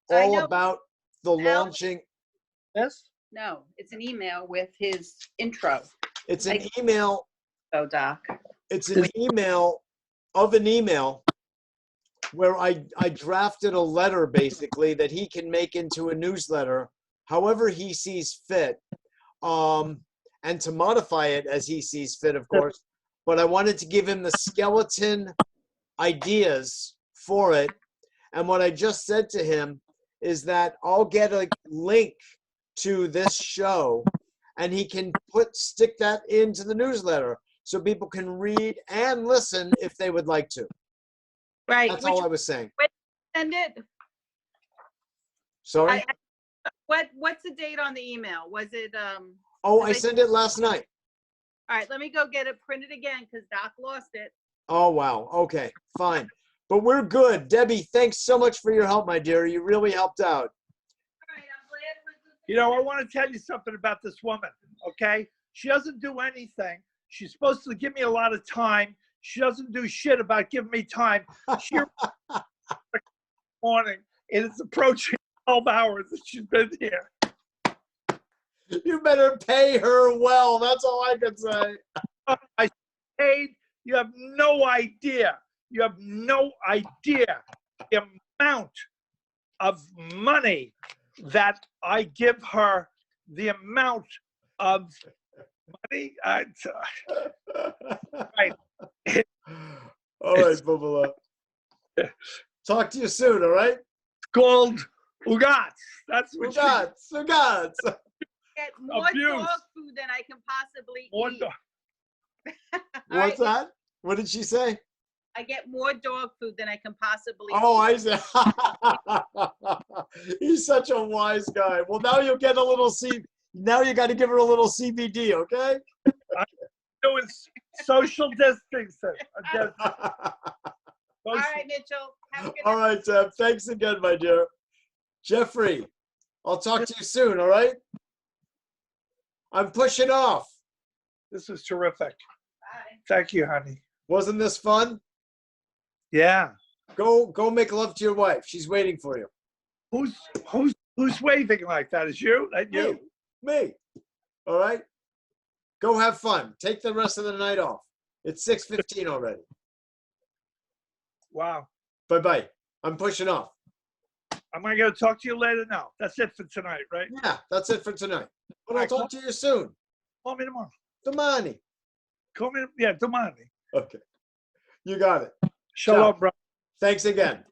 all about the launching. Yes? No, it's an email with his intro. It's an email. Oh, Doc. It's an email of an email where I drafted a letter basically that he can make into a newsletter however he sees fit, and to modify it as he sees fit, of course. But I wanted to give him the skeleton ideas for it. And what I just said to him is that I'll get a link to this show and he can stick that into the newsletter so people can read and listen if they would like to. Right. That's all I was saying. Send it. Sorry? What's the date on the email? Was it I sent it last night. All right, let me go get it printed again because Doc lost it. Oh, wow. Okay, fine. But we're good. Debbie, thanks so much for your help, my dear. You really helped out. All right, I'm glad it was You know, I want to tell you something about this woman, okay? She doesn't do anything. She's supposed to give me a lot of time. She doesn't do shit about giving me time. She morning, and it's approaching 12 hours that she's been here. You better pay her well. That's all I can say. I paid. You have no idea. You have no idea the amount of money that I give her. The amount of money. Right. All right, Bubala. Talk to you soon. All right. It's called Ugats. That's what Ugats. Get more dog food than I can possibly eat. What's that? What did she say? I get more dog food than I can possibly eat. Oh, I see. He's such a wise guy. Well, now you'll get a little Now you got to give her a little CBD, okay? I'm doing social distancing. All right, Mitchell. Have a good All night. right, Deb. Thanks again, my dear. Jeffrey, I'll talk to you soon, all right? I'm pushing off. This is terrific. Bye. Thank you, honey. Wasn't this fun? Yeah. Go make love to your wife. She's waiting for you. Who's waving like that? Is you? That you? Me. All right? Go have fun. Take the rest of the night off. It's 6:15 already. Wow. Bye-bye. I'm pushing off. Am I going to talk to you later? No. That's it for tonight, right? Yeah, that's it for tonight. But I'll Alright, talk to you soon. Call me tomorrow. Domani. Call me. Yeah, domani. Okay. You got it. Shalom, bro. Thanks again.